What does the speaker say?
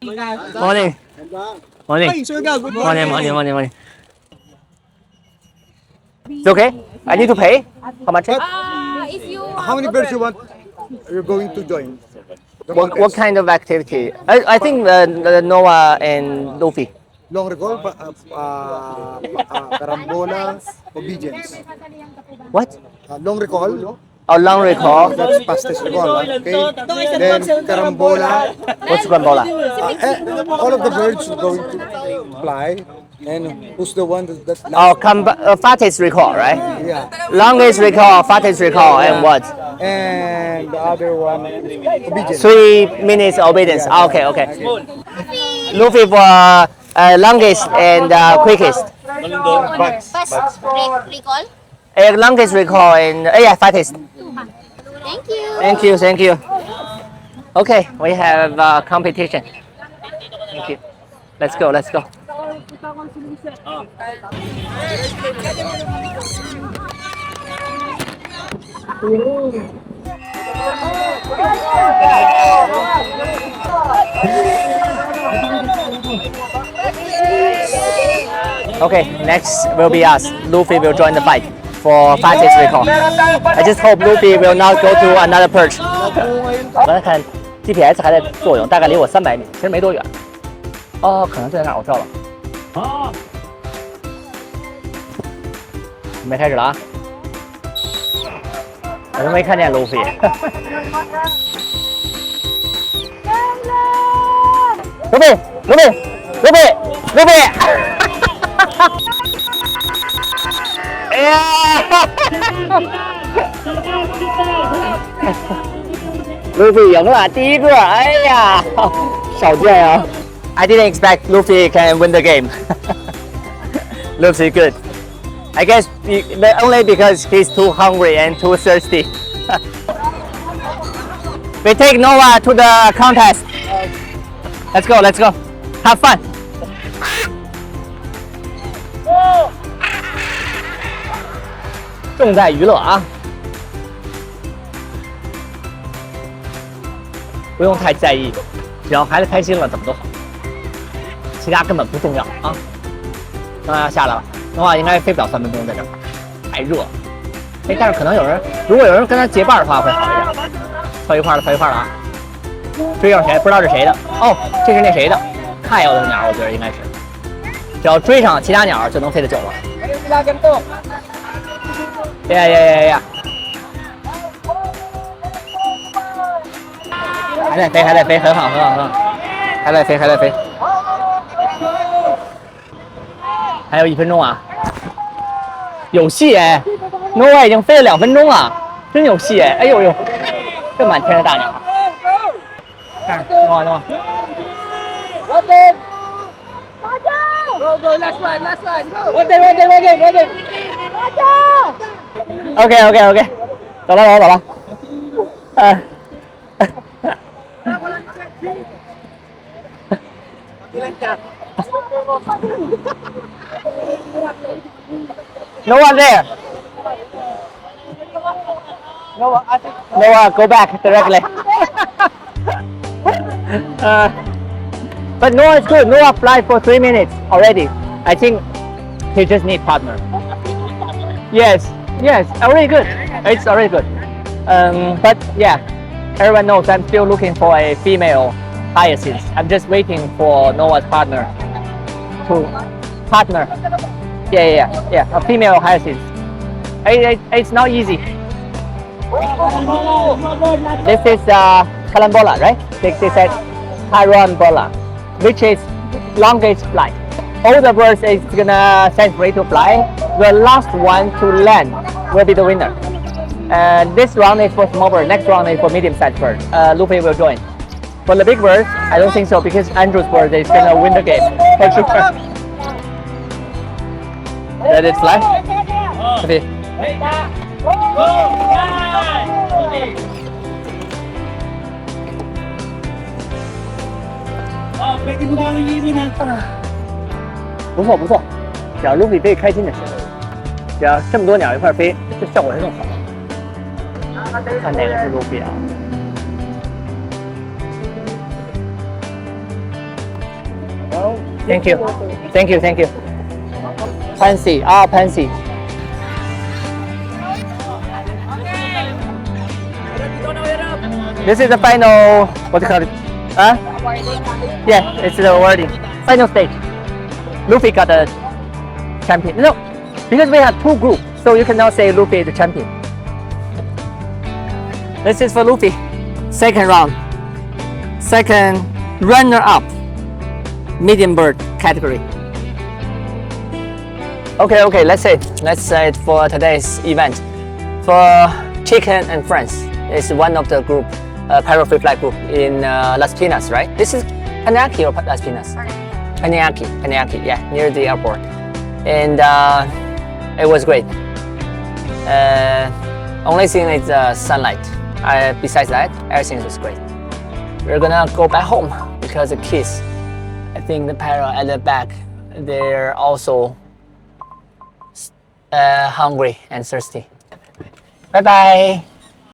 Morning. Morning. Good Morning. It's okay? I need to pay? How much? If you How many birds you want? You're going to join? What kind of activity? I think Noah and Luffy. Long recall, carambola, obedience. What? Long recall, Oh, long recall. that's fastest recall. Okay. Then carambola, What's Grambola? all of the birds are going to fly. And who's the one that Oh, fastest recall, right? yeah. Longest recall, fastest recall, and what? And the other one is obedience. 3 minutes obedience. Yeah, Okay. Luffy. Luffy for longest and quickest. Fast recall. Longest recall and fastest. Thank you. Okay, we have competition. Thank you. Let's go. Okay, next will be us. Luffy will join the fight for fastest recall. I just hope Luffy will not go to another perch. 我刚才看 GPS 还在作用，大概离我300米，其实没多远。哦，可能就在那儿，我知道了。准备开始了啊！我都没看见 Luffy。Luffy！ 哎呀！Luffy 赢了，第一个，哎呀，少见啊 ！I didn't expect Luffy can win the game. Looks good. I guess only because he's too hungry and too thirsty. We take Noah to the contest. Let's go. Have fun. 重在娱乐啊！不用太在意，只要孩子开心了，怎么都好，其他根本不重要啊！诺亚下来了，诺亚应该飞不了3分钟在这儿，太热了。哎，但是可能如果有人跟他结伴的话会好一点。跳一块了啊！追上谁？不知道是谁的。哦，这是那谁的，Kyle的鸟，我觉得应该是。只要追上其他鸟就能飞得久了。呀！还在飞，很好，还在飞。还有1分钟啊，有戏哎 ！Noah 已经飞了2分钟了，真有戏哎！哎呦，这满天的大鸟，看Noah。Go, last one. What day. OK， 走了。No one there. Noah, go back directly. But Noah is good. Noah fly for 3 minutes already. I think he just need partner. Yes, already good. It's already good. But yeah, everyone knows I'm still looking for a female hyacinth. I'm just waiting for Noah's partner. Yeah, a female hyacinth. It's not easy. This is carambola, right? They said carambola, which is longest flight. All the birds is gonna set free to fly. The last one to land will be the winner. This round is for small bird. Next round is for medium-sized bird. Luffy will join. For the big birds, I don't think so because Andrew's bird is gonna win the game for sure. Let it fly. Okay.不错，只要 Luffy 飞开心就行。只要这么多鸟一块飞，这效果是更好。看哪个是 Luffy 啊 Thank you. Thank you. Thank you. Pansy. Ah, Pansy. This is the final. What do you call it? Huh? Yeah, it's the awarding. Final stage. Luffy got the champion. No, because we have two groups, so you cannot say Luffy is the champion. This is for Luffy. Second round. Second runner-up. Medium bird category. Okay. Let's say it for today's event. For Chicken and Friends, it's one of the group, Parrot Freefly group in Las Piñas, right? This is Paniaki or Las Piñas? Paniaki, yeah, near the airport. And it was great. Only thing is sunlight. Besides that, everything was great. We're gonna go back home because the kids, I think the parrot at the back, they're also hungry and thirsty. Bye bye.